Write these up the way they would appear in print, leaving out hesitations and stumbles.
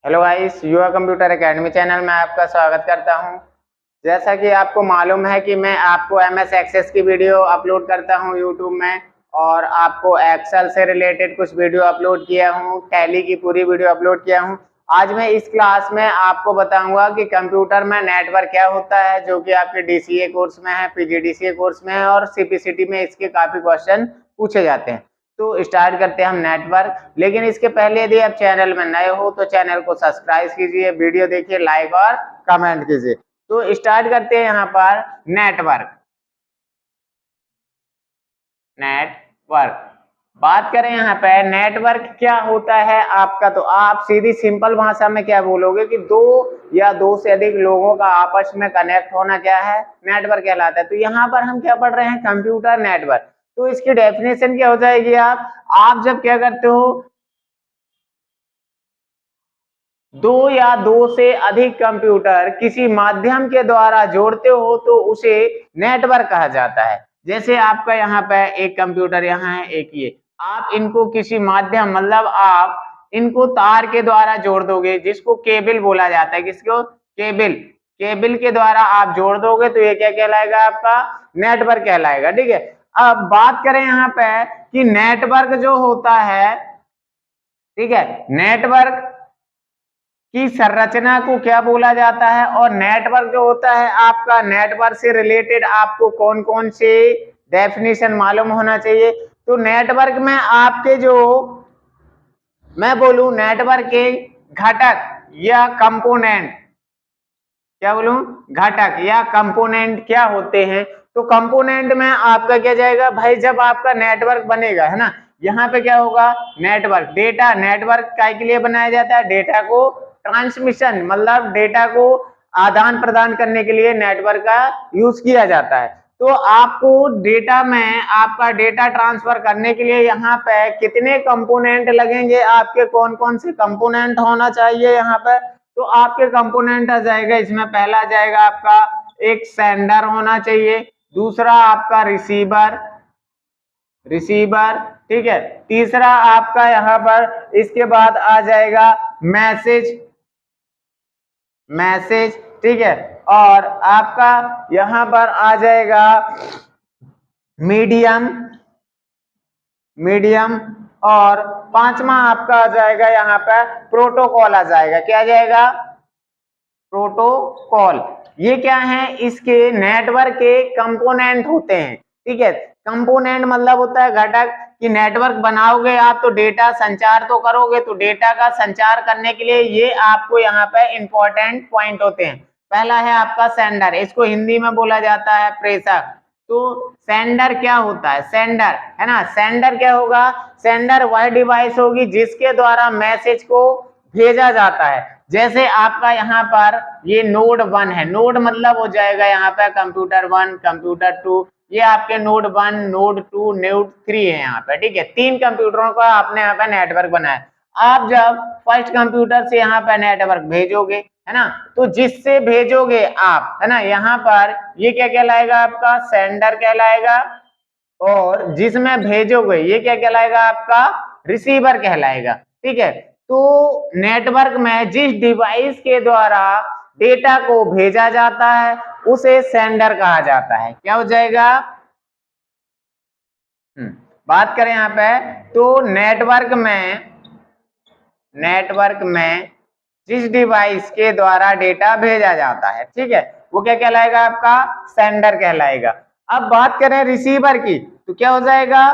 Hello guys, युवा computer academy channel में आपका स्वागत करता हूं। जैसा कि आपको मालूम है कि मैं आपको एमएस एक्सेस की वीडियो अपलोड करता हूं यूट्यूब में, और आपको एक्सेल से रिलेटेड कुछ वीडियो अपलोड किया हूं, टैली की पूरी वीडियो अपलोड किया हूं। आज मैं इस क्लास में आपको बताऊंगा कि कंप्यूटर में नेटवर्क क्या होता है, जो कि आपके डीसीए कोर्स में है, पीजीडीसीए कोर्स में है, और सीपीसीटी में इसके काफी क्वेश्चन पूछे जाते हैं। तो स्टार्ट करते हैं हम नेटवर्क। लेकिन इसके पहले यदि आप चैनल में नए हो तो चैनल को सब्सक्राइब कीजिए, वीडियो देखिए, लाइक और कमेंट कीजिए। तो स्टार्ट करते हैं यहाँ पर नेटवर्क। नेटवर्क बात करें यहाँ पे नेटवर्क क्या होता है आपका, तो आप सीधी सिंपल भाषा में क्या बोलोगे कि दो या दो से अधिक लोगों का आपस में कनेक्ट होना क्या है, नेटवर्क कहलाता है। तो यहाँ पर हम क्या पढ़ रहे हैं, कंप्यूटर नेटवर्क। तो इसकी डेफिनेशन क्या हो जाएगी, आप जब क्या करते हो, दो या दो से अधिक कंप्यूटर किसी माध्यम के द्वारा जोड़ते हो तो उसे नेटवर्क कहा जाता है। जैसे आपका यहाँ पे एक कंप्यूटर यहाँ है, एक ये, आप इनको किसी माध्यम मतलब आप इनको तार के द्वारा जोड़ दोगे, जिसको केबल बोला जाता है। किसको? केबल। केबल के द्वारा आप जोड़ दोगे तो ये क्या कहलाएगा, आपका नेटवर्क कहलाएगा। ठीक है। अब बात करें यहाँ पे कि नेटवर्क जो होता है, ठीक है, नेटवर्क की संरचना को क्या बोला जाता है, और नेटवर्क जो होता है आपका, नेटवर्क से रिलेटेड आपको कौन कौन से डेफिनेशन मालूम होना चाहिए। तो नेटवर्क में आपके जो, मैं बोलूं नेटवर्क के घटक या कंपोनेंट, क्या बोलूं, घटक या कंपोनेंट क्या होते हैं। तो कंपोनेंट में आपका क्या जाएगा भाई, जब आपका नेटवर्क बनेगा, है ना, यहाँ पे क्या होगा, नेटवर्क डेटा, नेटवर्क काय के लिए बनाया जाता है, डेटा को ट्रांसमिशन मतलब डेटा को आदान प्रदान करने के लिए नेटवर्क का यूज किया जाता है। तो आपको डेटा में आपका डेटा ट्रांसफर करने के लिए यहाँ पे कितने कंपोनेंट लगेंगे, आपके कौन कौन से कंपोनेंट होना चाहिए यहाँ पे। तो आपके कंपोनेंट आ जाएगा, इसमें पहला आ जाएगा आपका एक सेंडर होना चाहिए, दूसरा आपका रिसीवर, रिसीवर, ठीक है, तीसरा आपका यहाँ पर इसके बाद आ जाएगा मैसेज, मैसेज, ठीक है, और आपका यहाँ पर आ जाएगा मीडियम, मीडियम, और पांचवा आपका आ जाएगा यहाँ पर प्रोटोकॉल आ जाएगा। क्या आ जाएगा? प्रोटोकॉल। ये क्या है, इसके नेटवर्क के कंपोनेंट होते हैं। ठीक है, कंपोनेंट मतलब होता है घटक, कि नेटवर्क बनाओगे आप तो डेटा संचार तो करोगे, तो डेटा का संचार करने के लिए ये आपको यहाँ पे इंपॉर्टेंट पॉइंट होते हैं। पहला है आपका सेंडर, इसको हिंदी में बोला जाता है प्रेषक। तो सेंडर क्या होता है, सेंडर, है ना, सेंडर क्या होगा, सेंडर वह डिवाइस होगी जिसके द्वारा मैसेज को भेजा जाता है। जैसे आपका यहाँ पर ये नोड 1 है, नोड मतलब हो जाएगा यहाँ पे कंप्यूटर 1, कंप्यूटर 2, ये आपके नोड 1, नोड 2, नोड 3 है यहाँ पे। ठीक है, तीन कंप्यूटरों का आपने यहाँ पे नेटवर्क बनाया। आप जब फर्स्ट कंप्यूटर से यहाँ पे नेटवर्क भेजोगे, है ना, तो जिससे भेजोगे आप, है ना, यहाँ पर ये क्या कहलाएगा, आपका सेंडर कहलाएगा, और जिसमें भेजोगे ये क्या कहलाएगा, आपका रिसीवर कहलाएगा। ठीक है, तो नेटवर्क में जिस डिवाइस के द्वारा डेटा को भेजा जाता है उसे सेंडर कहा जाता है। क्या हो जाएगा? बात करें यहाँ पे, तो नेटवर्क में जिस डिवाइस के द्वारा डेटा भेजा जाता है, ठीक है, वो क्या कहलाएगा, आपका सेंडर कहलाएगा। अब बात करें रिसीवर की, तो क्या हो जाएगा,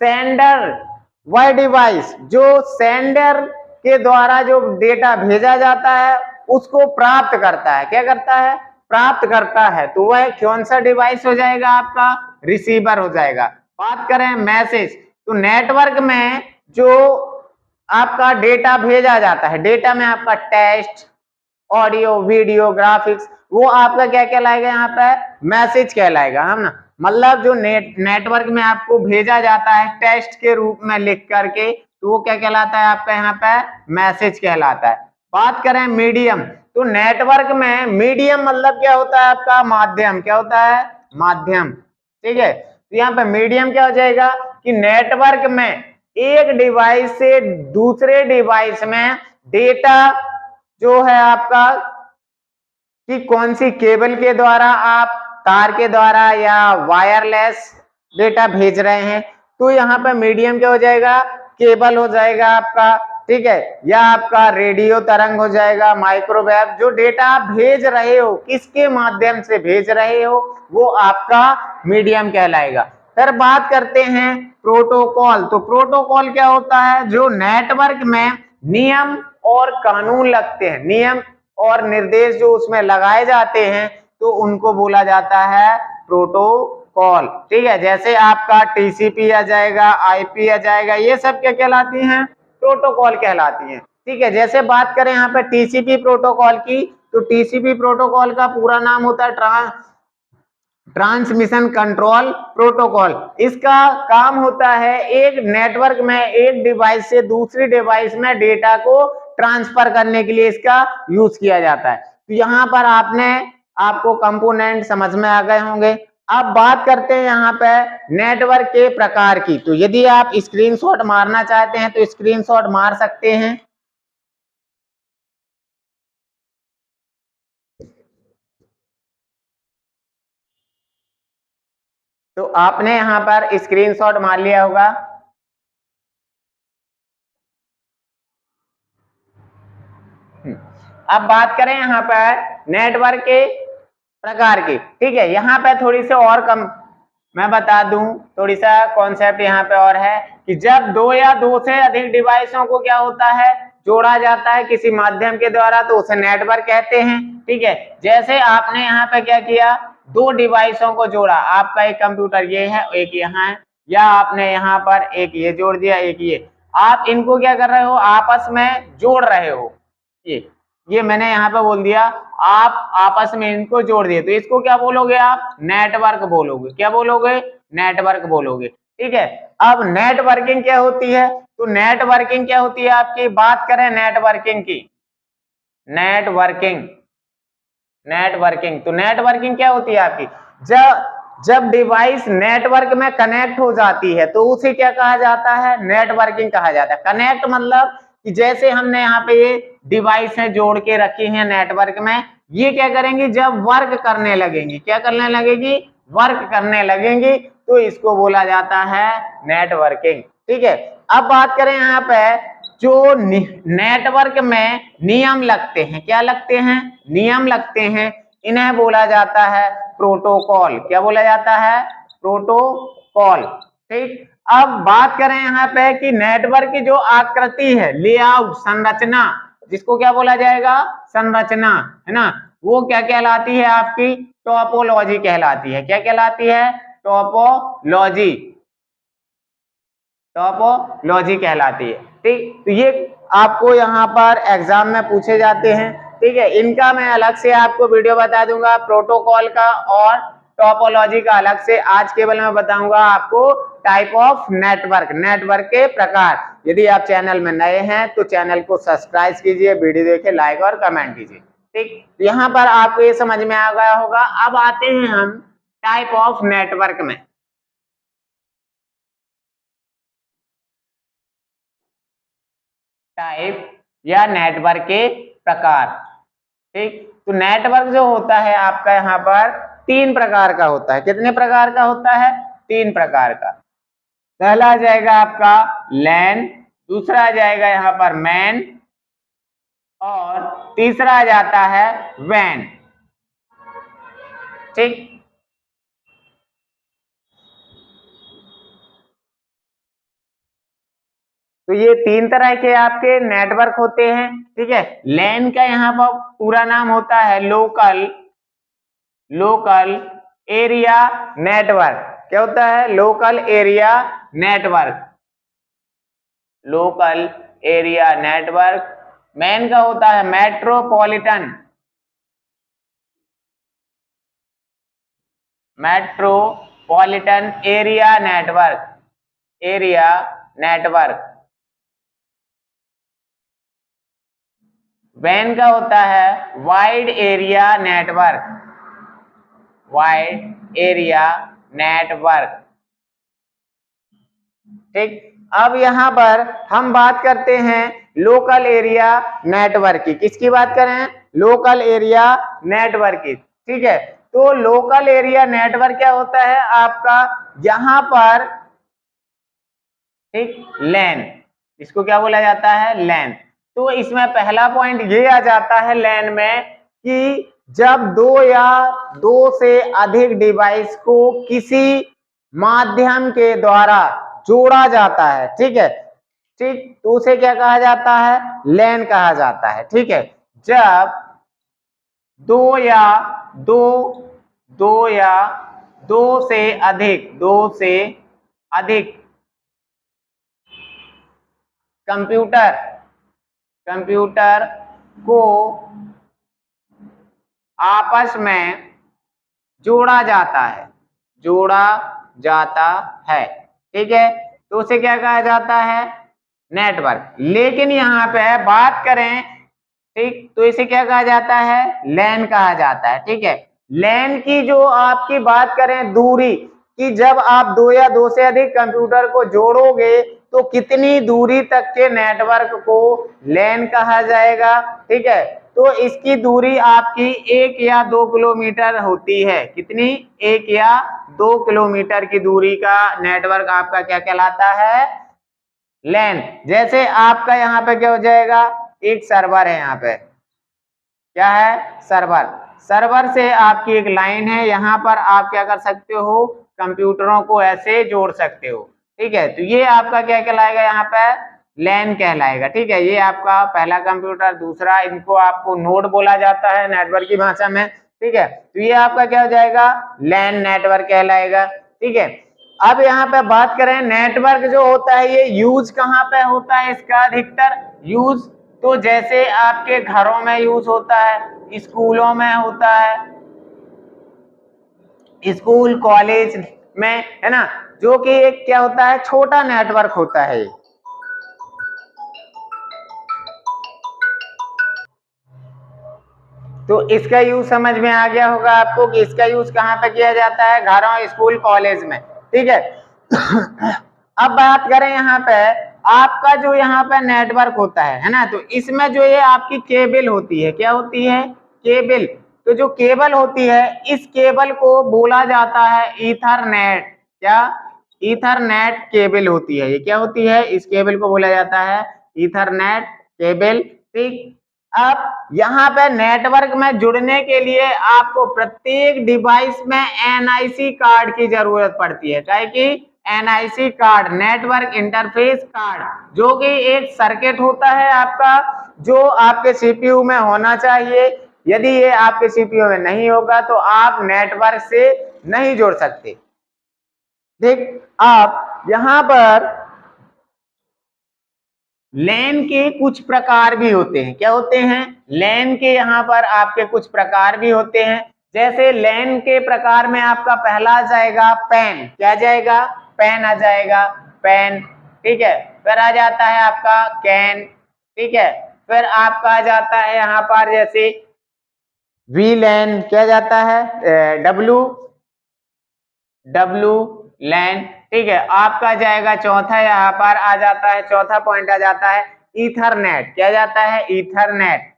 सेंडर वह डिवाइस जो सेंडर के द्वारा जो डेटा भेजा जाता है उसको प्राप्त करता है। क्या करता है? प्राप्त करता है। तो वह कौन सा डिवाइस हो जाएगा, आपका रिसीवर हो जाएगा। बात करें मैसेज, तो नेटवर्क में जो आपका डेटा भेजा जाता है, डेटा में आपका टेक्स्ट, ऑडियो, वीडियो, ग्राफिक्स, वो आपका क्या कहलाएगा, यहाँ पे मैसेज कहलाएगा, है ना। मतलब जो नेटवर्क में आपको भेजा जाता है टेक्स्ट के रूप में लिख करके, तो वो क्या कहलाता है, आपका यहाँ पे मैसेज कहलाता है। बात करें मीडियम, तो नेटवर्क में मीडियम मतलब क्या होता है, आपका माध्यम। क्या होता है? माध्यम। ठीक है, तो यहाँ पे मीडियम क्या हो जाएगा कि नेटवर्क में एक डिवाइस से दूसरे डिवाइस में डेटा जो है आपका कि कौन सी केबल के द्वारा आप तार के द्वारा या वायरलेस डेटा भेज रहे हैं, तो यहाँ पे मीडियम क्या हो जाएगा, केबल हो जाएगा आपका, ठीक है, या आपका रेडियो तरंग हो जाएगा, माइक्रोवेव। जो डेटा आप भेज रहे हो, किसके माध्यम से भेज रहे हो, वो आपका मीडियम कहलाएगा। फिर बात करते हैं प्रोटोकॉल। तो प्रोटोकॉल क्या होता है, जो नेटवर्क में नियम और कानून लगते हैं, नियम और निर्देश जो उसमें लगाए जाते हैं, तो उनको बोला जाता है प्रोटोकॉल, ठीक है। जैसे आपका टीसीपी आ जाएगा, आईपी आ जाएगा, ये सब क्या कहलाती हैं, प्रोटोकॉल कहलाती हैं, ठीक है। जैसे बात करें यहाँ पे टीसीपी प्रोटोकॉल की, तो टीसीपी प्रोटोकॉल का पूरा नाम होता है ट्रांसमिशन कंट्रोल प्रोटोकॉल। इसका काम होता है एक नेटवर्क में एक डिवाइस से दूसरी डिवाइस में डेटा को ट्रांसफर करने के लिए इसका यूज किया जाता है। तो यहाँ पर आपको कंपोनेंट समझ में आ गए होंगे। अब बात करते हैं यहाँ पे नेटवर्क के प्रकार की। तो यदि आप स्क्रीनशॉट मारना चाहते हैं तो स्क्रीनशॉट मार सकते हैं। तो आपने यहाँ पर स्क्रीनशॉट मार लिया होगा। अब बात करें यहाँ पर नेटवर्क के प्रकार की, ठीक है। यहाँ पे थोड़ी सी और कम मैं बता दूं, थोड़ी सा कॉन्सेप्ट यहाँ पे और है कि जब दो या दो से अधिक डिवाइसों को क्या होता है, जोड़ा जाता है किसी माध्यम के द्वारा, तो उसे नेटवर्क कहते हैं, ठीक है। जैसे आपने यहाँ पे क्या किया, दो डिवाइसों को जोड़ा, आपका एक कंप्यूटर ये है, एक यहाँ है, या आपने यहाँ पर एक ये जोड़ दिया, एक ये, आप इनको क्या कर रहे हो, आपस में जोड़ रहे हो। ये मैंने यहाँ पे बोल दिया, आप आपस में इनको जोड़ दिए, तो इसको क्या बोलोगे आप, नेटवर्क बोलोगे। क्या बोलोगे, नेटवर्क बोलोगे, ठीक है। अब नेटवर्किंग क्या होती है, तो नेटवर्किंग क्या होती है आपकी, बात करें नेटवर्किंग की, नेटवर्किंग नेटवर्किंग तो नेटवर्किंग क्या होती है आपकी, जब डिवाइस नेटवर्क में कनेक्ट हो जाती है तो उसे क्या कहा जाता है, नेटवर्किंग कहा जाता है। कनेक्ट मतलब कि जैसे हमने यहाँ पे ये डिवाइस है जोड़ के रखी है नेटवर्क में, ये क्या करेंगी, जब वर्क करने लगेंगी, क्या करने लगेगी, वर्क करने लगेंगी, तो इसको बोला जाता है नेटवर्किंग, ठीक है। अब बात करें यहाँ पे जो नेटवर्क में नियम लगते हैं, क्या लगते हैं, नियम लगते हैं, इन्हें बोला जाता है प्रोटोकॉल। क्या बोला जाता है, प्रोटोकॉल, ठीक। अब बात करें यहाँ पे कि नेटवर्क की जो आकृति है, लेआउट, संरचना, जिसको क्या बोला जाएगा, संरचना, है ना, वो क्या कहलाती है आपकी, टोपोलॉजी कहलाती है। क्या कहलाती है, टोपोलॉजी, टोपोलॉजी कहलाती है, ठीक। तो ये आपको यहाँ पर एग्जाम में पूछे जाते हैं, ठीक है। इनका मैं अलग से आपको वीडियो बता दूंगा, प्रोटोकॉल का और टोपोलॉजी का अलग से। आज केवल मैं बताऊंगा आपको टाइप ऑफ नेटवर्क, नेटवर्क के प्रकार। यदि आप चैनल में नए हैं तो चैनल को सब्सक्राइब कीजिए, वीडियो देखे लाइक और कमेंट कीजिए, ठीक। यहाँ पर आपको ये समझ में आ गया होगा। अब आते हैं हम टाइप ऑफ नेटवर्क में। टाइप या नेटवर्क के प्रकार, ठीक। तो नेटवर्क जो होता है आपका यहाँ पर तीन प्रकार का होता है। कितने प्रकार का होता है, तीन प्रकार का। पहला आ जाएगा आपका लैन, दूसरा आ जाएगा यहाँ पर मैन, और तीसरा आ जाता है वैन, ठीक। तो ये तीन तरह के आपके नेटवर्क होते हैं, ठीक है। लैन का यहाँ पर पूरा नाम होता है लोकल एरिया नेटवर्क। क्या होता है, local area network, local area network. MAN का होता है metropolitan area network, area network. वैन का होता है wide area network, wide area network, ठीक। अब यहां पर हम बात करते हैं लोकल एरिया नेटवर्क की। किसकी बात करें? लोकल एरिया नेटवर्क की। ठीक है, तो लोकल एरिया नेटवर्क क्या होता है आपका, यहां पर ठीक लैन, इसको क्या बोला जाता है? लैन। तो इसमें पहला पॉइंट ये आ जाता है लैन में कि जब दो या दो से अधिक डिवाइस को किसी माध्यम के द्वारा जोड़ा जाता है, ठीक है, ठीक, तो उसे क्या कहा जाता है? लैन कहा जाता है। ठीक है, जब दो या दो दो या दो से अधिक कंप्यूटर को आपस में जोड़ा जाता है, ठीक है, तो उसे क्या कहा जाता है? नेटवर्क। लेकिन यहाँ पे बात करें, ठीक, तो इसे क्या कहा जाता है? लैन कहा जाता है। ठीक है, लैन की जो आपकी बात करें दूरी, कि जब आप दो या दो से अधिक कंप्यूटर को जोड़ोगे तो कितनी दूरी तक के नेटवर्क को लैन कहा जाएगा। ठीक है, तो इसकी दूरी आपकी 1 या 2 किलोमीटर होती है। कितनी? 1 या 2 किलोमीटर की दूरी का नेटवर्क आपका क्या कहलाता है? लैन। जैसे आपका यहाँ पे क्या हो जाएगा, एक सर्वर है, यहाँ पे क्या है? सर्वर। सर्वर से आपकी एक लाइन है, यहाँ पर आप क्या कर सकते हो? कंप्यूटरों को ऐसे जोड़ सकते हो। ठीक है, तो ये आपका क्या कहलाएगा? यहाँ पे लैन कहलाएगा। ठीक है, ये आपका पहला कंप्यूटर। दूसरा, इनको आपको नोड बोला जाता है नेटवर्क की भाषा में। ठीक है, तो ये आपका क्या हो जाएगा? लैन नेटवर्क कहलाएगा। ठीक है, अब यहाँ पे बात करें, नेटवर्क जो होता है ये यूज कहाँ पे होता है? इसका अधिकतर यूज तो जैसे आपके घरों में यूज होता है, स्कूलों में होता है, स्कूल कॉलेज में, है ना, जो कि एक क्या होता है? छोटा नेटवर्क होता है। तो इसका यूज समझ में आ गया होगा आपको कि इसका यूज कहाँ पे किया जाता है? घरों, स्कूल, कॉलेज में। ठीक है अब बात करें यहाँ पे, आपका जो यहाँ पे नेटवर्क होता है ना, तो इसमें जो ये आपकी केबल होती है, क्या होती है? केबल। तो जो केबल होती है, इस केबल को बोला जाता है ईथरनेट। क्या? ईथरनेट केबल होती है। ये क्या होती है? इस केबल को बोला जाता है ईथरनेट केबल। ठीक, अब यहाँ पे नेटवर्क में जुड़ने के लिए आपको प्रत्येक डिवाइस में एनआईसी कार्ड की जरूरत पड़ती है। क्या कि NIC card, network interface card, जो कि एक सर्किट होता है आपका, जो आपके सीपीयू में होना चाहिए। यदि ये आपके सीपीयू में नहीं होगा तो आप नेटवर्क से नहीं जोड़ सकते। ठीक, आप यहाँ पर लैन के कुछ प्रकार भी होते हैं। क्या होते हैं? लैन के यहाँ पर आपके कुछ प्रकार भी होते हैं। जैसे लैन के प्रकार में आपका पहला आ जाएगा पैन। क्या जाएगा? पैन आ जाएगा, पैन। ठीक है, फिर आ जाता है आपका कैन। ठीक है, फिर आपका आ जाता है यहाँ पर जैसे वी लैन, क्या जाता है? डब्लू लैन। ठीक है, आपका जाएगा चौथा, यहाँ पर आ जाता है, चौथा पॉइंट आ जाता है ईथरनेट। क्या जाता है? ईथरनेट।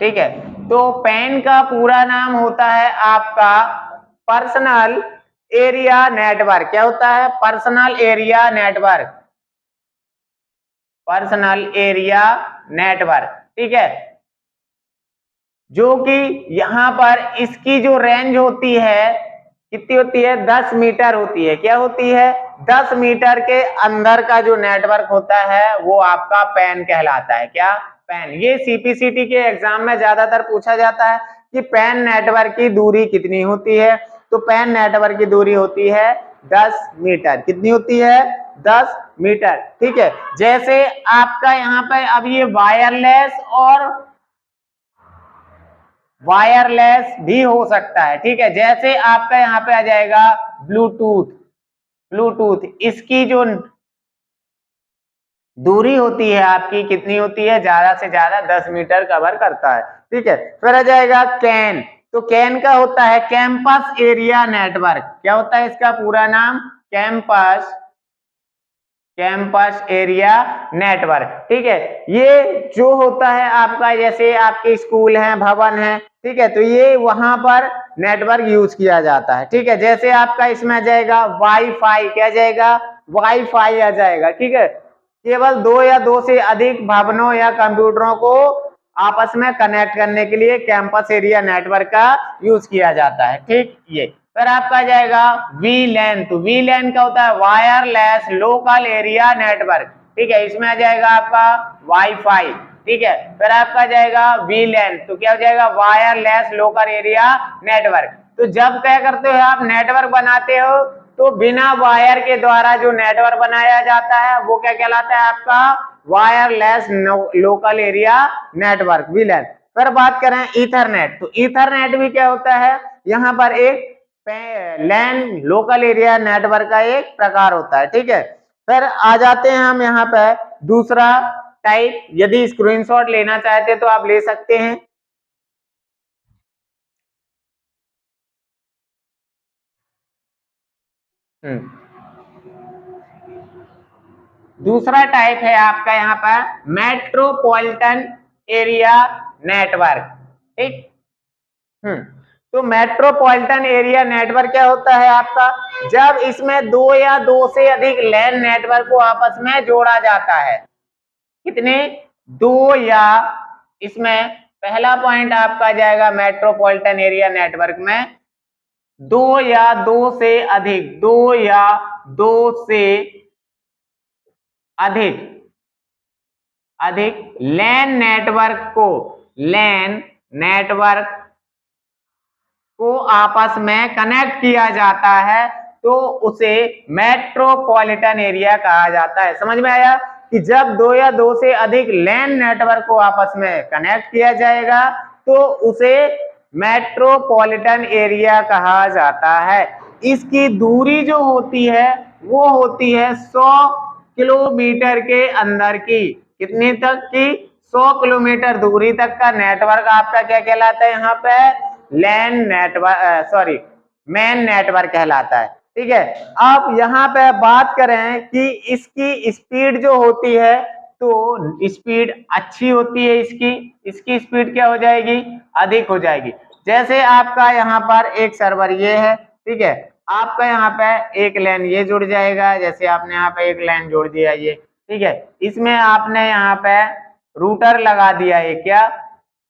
ठीक है, तो पैन का पूरा नाम होता है आपका पर्सनल एरिया नेटवर्क। क्या होता है? Personal area network. Personal area network. ठीक है, जो कि यहाँ पर इसकी जो रेंज होती है, कितनी होती है? 10 मीटर होती है। क्या होती है? 10 मीटर के अंदर का जो नेटवर्क होता है वो आपका पैन कहलाता है। क्या? पैन। ये सीपीसीटी के एग्जाम में ज्यादातर पूछा जाता है कि पैन नेटवर्क की दूरी कितनी होती है। तो पैन नेटवर्क की दूरी होती है 10 मीटर। कितनी होती है? 10 मीटर। ठीक है, जैसे आपका यहाँ पे अब ये वायरलेस भी हो सकता है। ठीक है, जैसे आपका यहाँ पे आ जाएगा ब्लूटूथ। इसकी जो दूरी होती है आपकी कितनी होती है? ज्यादा से ज्यादा 10 मीटर कवर करता है। ठीक है, फिर आ जाएगा कैन। तो कैन का होता है कैंपस एरिया नेटवर्क। क्या होता है इसका पूरा नाम? Campus campus area network. ठीक है, ये जो होता है आपका, जैसे आपके स्कूल हैं, भवन है, ठीक है, तो ये वहां पर नेटवर्क यूज किया जाता है। ठीक है, जैसे आपका इसमें आ जाएगा वाईफाई, क्या जाएगा, वाईफाई आ जाएगा। ठीक है, केवल दो या दो से अधिक भवनों या कंप्यूटरों को आपस में कनेक्ट करने के लिए कैंपस एरिया नेटवर्क का यूज किया जाता है। ठीक, ये फिर आपका जाएगा वीलैन। तो वीलैन क्या होता है, वायरलेस लोकल एरिया नेटवर्क। ठीक है, इसमें आ जाएगा आपका वाईफाई। ठीक है, फिर आपका जाएगा वीलैन, तो क्या हो जाएगा, वायरलेस लोकल एरिया नेटवर्क। तो जब क्या करते हो आप, नेटवर्क बनाते हो, तो बिना वायर के द्वारा जो नेटवर्क बनाया जाता है वो क्या कहलाता है, आपका वायरलेस लोकल एरिया नेटवर्क, वीलैन। फिर बात करें ईथरनेट, तो ईथरनेट भी क्या होता है, यहाँ पर एक लैन लोकल एरिया नेटवर्क का एक प्रकार होता है। ठीक है, फिर आ जाते हैं हम यहाँ पे दूसरा टाइप। यदि स्क्रीनशॉट लेना चाहते तो आप ले सकते हैं। दूसरा टाइप है आपका यहाँ पर मेट्रोपॉलिटन एरिया नेटवर्क। ठीक, तो मेट्रोपॉलिटन एरिया नेटवर्क क्या होता है आपका, जब इसमें दो या दो से अधिक लैन नेटवर्क को आपस में जोड़ा जाता है। कितने, दो या, इसमें पहला पॉइंट आपका जाएगा मेट्रोपॉलिटन एरिया नेटवर्क में दो या दो से अधिक, दो या दो से अधिक लैन नेटवर्क को, लैन नेटवर्क को आपस में कनेक्ट किया जाता है, तो उसे मेट्रोपॉलिटन एरिया कहा जाता है। समझ में आया कि जब दो या दो से अधिक लैन नेटवर्क को आपस में कनेक्ट किया जाएगा तो उसे मेट्रोपॉलिटन एरिया कहा जाता है। इसकी दूरी जो होती है वो होती है 100 किलोमीटर के अंदर की। कितनी तक की, 100 किलोमीटर दूरी तक का नेटवर्क आपका क्या कहलाता है, यहाँ पे LAN network, sorry MAN network कहलाता है। ठीक है, अब यहाँ पे बात करें कि इसकी स्पीड जो होती है, तो स्पीड अच्छी होती है, इसकी स्पीड क्या हो जाएगी, अधिक हो जाएगी। जैसे आपका यहाँ पर एक सर्वर ये है, ठीक है, आपका यहाँ पे एक लाइन ये जुड़ जाएगा, जैसे आपने यहाँ पे एक लाइन जोड़ दिया ये, ठीक है, इसमें आपने यहाँ पे रूटर लगा दिया, ये क्या,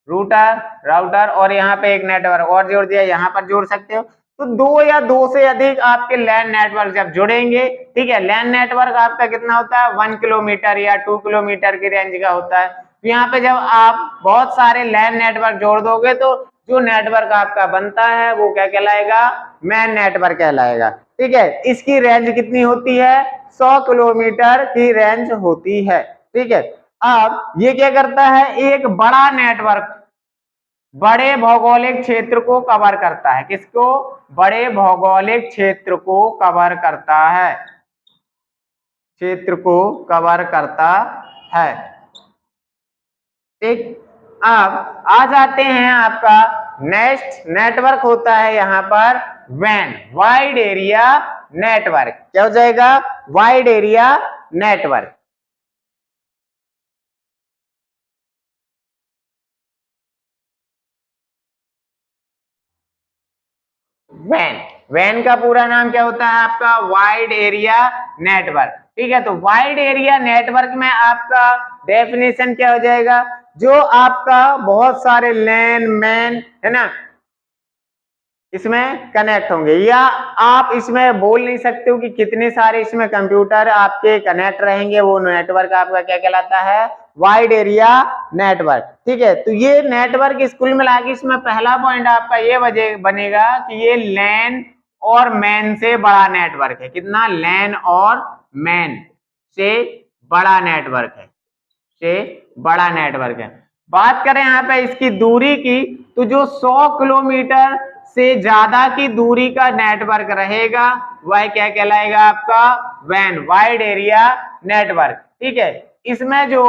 रूटर, राउटर, और यहाँ पे एक नेटवर्क और जोड़ दिया, यहाँ पर जोड़ सकते हो। तो दो या दो से अधिक आपके लैन नेटवर्क जब जुड़ेंगे, ठीक है, लैन नेटवर्क आपका कितना होता है, 1 किलोमीटर या 2 किलोमीटर की रेंज का होता है। तो यहाँ पे जब आप बहुत सारे लैन नेटवर्क जोड़ दोगे तो जो नेटवर्क आपका बनता है वो क्या कहलाएगा, मैन नेटवर्क कहलाएगा। ठीक है, इसकी रेंज कितनी होती है, 100 किलोमीटर की रेंज होती है। ठीक है, अब ये क्या करता है, एक बड़ा नेटवर्क बड़े भौगोलिक क्षेत्र को कवर करता है। किसको, बड़े भौगोलिक क्षेत्र को कवर करता है, क्षेत्र को कवर करता है। ठीक, अब आ जाते हैं आपका नेक्स्ट नेटवर्क होता है यहाँ पर वैन, वाइड एरिया नेटवर्क। क्या हो जाएगा, wide area network. Van, van का पूरा नाम क्या होता है आपका, वाइड एरिया नेटवर्क। ठीक है, तो वाइड एरिया नेटवर्क में आपका डेफिनेशन क्या हो जाएगा, जो आपका बहुत सारे लैन मैन है ना इसमें कनेक्ट होंगे, या आप इसमें बोल नहीं सकते हो कि कितने सारे इसमें कंप्यूटर आपके कनेक्ट रहेंगे, वो नेटवर्क आपका क्या कहलाता है, वाइड एरिया नेटवर्क। ठीक है, तो ये नेटवर्क स्कूल में लाके इसमें पहला पॉइंट आपका ये बनेगा कि ये लैन और मैन से बड़ा नेटवर्क है। कितना, लैन और मैन से बड़ा नेटवर्क है, से बड़ा नेटवर्क है। बात करें यहाँ पे इसकी दूरी की, तो जो 100 किलोमीटर से ज्यादा की दूरी का नेटवर्क रहेगा वह क्या कहलाएगा आपका, वैन, वाइड एरिया नेटवर्क। ठीक है, इसमें जो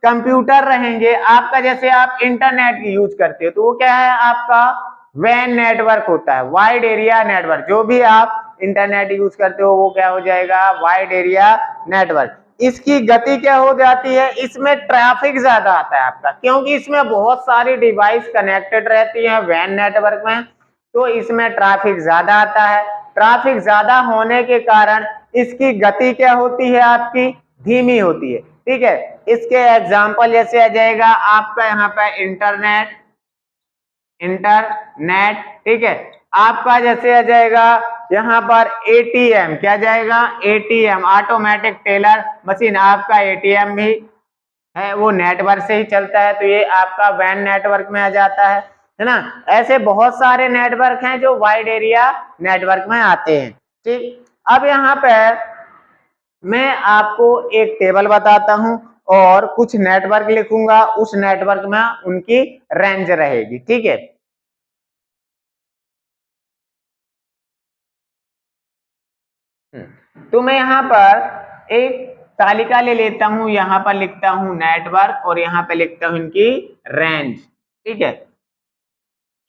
कंप्यूटर रहेंगे आपका, जैसे आप इंटरनेट की यूज करते हो तो वो क्या है आपका, वैन नेटवर्क होता है, वाइड एरिया नेटवर्क। जो भी आप इंटरनेट यूज करते हो वो क्या हो जाएगा, वाइड एरिया नेटवर्क। इसकी गति क्या हो जाती है, इसमें ट्रैफिक ज्यादा आता है आपका, क्योंकि इसमें बहुत सारी डिवाइस कनेक्टेड रहती है वैन नेटवर्क में, तो इसमें ट्रैफिक ज्यादा आता है। ट्रैफिक ज्यादा होने के कारण इसकी गति क्या होती है, आपकी धीमी होती है। ठीक है, इसके एग्जाम्पल जैसे आ जाएगा आपका यहाँ पे इंटरनेट, ठीक है, आपका जैसे आ जाएगा यहाँ पर एटीएम, क्या जाएगा, एटीएम ऑटोमेटिक टेलर मशीन, आपका एटीएम भी है वो नेटवर्क से ही चलता है, तो ये आपका वैन नेटवर्क में आ जाता है ना। ऐसे बहुत सारे नेटवर्क हैं जो वाइड एरिया नेटवर्क में आते हैं। ठीक, अब यहाँ पे मैं आपको एक टेबल बताता हूं और कुछ नेटवर्क लिखूंगा, उस नेटवर्क में उनकी रेंज रहेगी। ठीक है, तो मैं यहाँ पर एक तालिका ले लेता हूं, यहाँ पर लिखता हूं नेटवर्क और यहाँ पे लिखता हूं इनकी रेंज। ठीक है,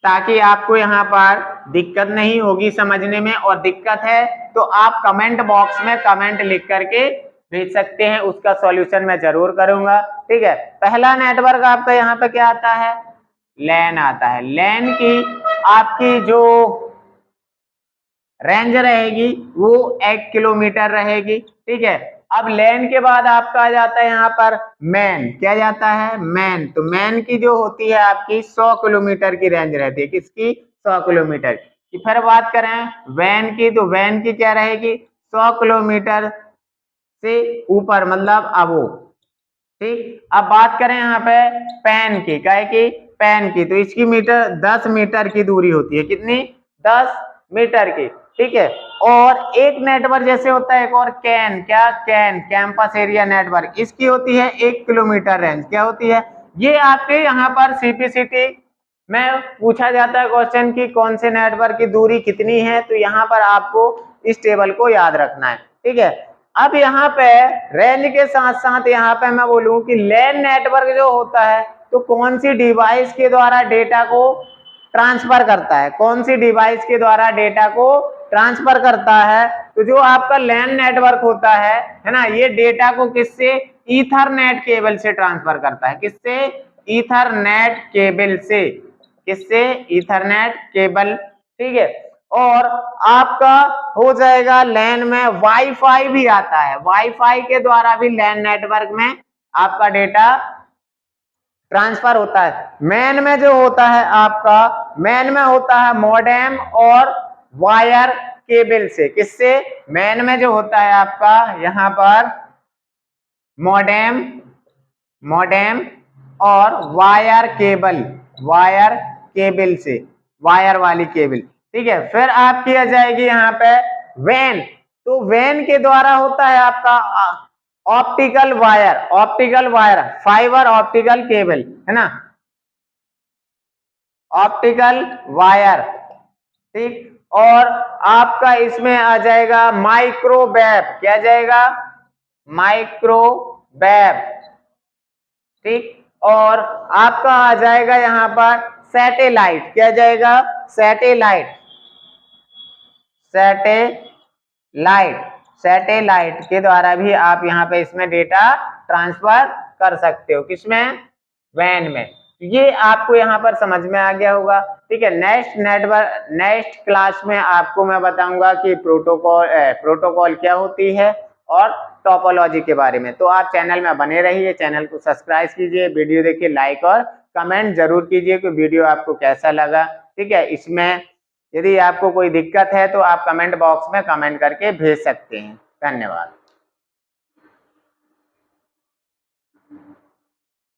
ताकि आपको यहाँ पर दिक्कत नहीं होगी समझने में, और दिक्कत है तो आप कमेंट बॉक्स में कमेंट लिख करके भेज सकते हैं, उसका सॉल्यूशन मैं जरूर करूंगा। ठीक है, पहला नेटवर्क आपका यहाँ पे क्या आता है, लैन आता है। लैन की आपकी जो रेंज रहेगी वो 1 किलोमीटर रहेगी। ठीक है, अब लैन के बाद आपका आ जाता है यहाँ पर मैन, क्या जाता है, मैन। तो मैन की जो होती है आपकी 100 किलोमीटर की रेंज रहती है, किसकी, 100 किलोमीटर की। फिर बात करें वैन की, तो वैन की क्या रहेगी, 100 किलोमीटर से ऊपर, मतलब अबो। ठीक, अब बात करें यहाँ पे पैन की, क्या की, पैन की, तो इसकी मीटर 10 मीटर की दूरी होती है, कितनी, 10 मीटर की। ठीक है, और एक नेटवर्क जैसे होता है एक और कैन, क्या, कैन कैंपस एरिया नेटवर्क, इसकी होती है 1 किलोमीटर रेंज, क्या होती है। ये आपके यहाँ पर सीपीसीटी में पूछा जाता है क्वेश्चन की कौन से नेटवर्क की दूरी कितनी है, तो यहाँ पर आपको इस टेबल को याद रखना है। ठीक है, अब यहाँ पे रेंज के साथ साथ यहाँ पे मैं बोलूं कि लैन नेटवर्क जो होता है तो कौन सी डिवाइस के द्वारा डेटा को ट्रांसफर करता है, कौन सी डिवाइस के द्वारा डेटा को ट्रांसफर करता है, तो जो आपका लैन नेटवर्क होता है ना, ये डेटा को किससे, ईथरनेट केबल से ट्रांसफर करता है, किससे, ईथरनेट केबल से, किससे, ईथरनेट केबल। ठीक है, और आपका हो जाएगा लैन में वाईफाई भी आता है, वाईफाई के द्वारा भी लैन नेटवर्क में आपका डेटा ट्रांसफर होता है। मैन में जो होता है आपका, मैन में होता है मॉडेम और वायर केबल से, किससे, मैन में जो होता है आपका यहां पर मॉडेम, मॉडेम और वायर केबल, वायर केबल से, वायर वाली केबल। ठीक है, फिर आपकी आ जाएगी यहाँ पे वैन, तो वैन के द्वारा होता है आपका optical wire, optical wire, fibre optical cable, है ना, ऑप्टिकल वायर। ठीक, और आपका इसमें आ जाएगा माइक्रोवेव, क्या जाएगा, माइक्रोवेव। ठीक, और आपका आ जाएगा यहाँ पर सैटेलाइट, क्या जाएगा, सैटेलाइट, सैटेलाइट, सैटेलाइट के द्वारा भी आप यहाँ पे इसमें डेटा ट्रांसफर कर सकते हो, किसमें, वैन में। ये आपको यहाँ पर समझ में आ गया होगा। ठीक है, नेक्स्ट नेटवर्क, नेक्स्ट क्लास में आपको मैं बताऊंगा कि प्रोटोकॉल क्या होती है और टोपोलॉजी के बारे में। तो आप चैनल में बने रहिए, चैनल को सब्सक्राइब कीजिए, वीडियो देखिए, लाइक और कमेंट जरूर कीजिए कि वीडियो आपको कैसा लगा। ठीक है, इसमें यदि आपको कोई दिक्कत है तो आप कमेंट बॉक्स में कमेंट करके भेज सकते हैं। धन्यवाद।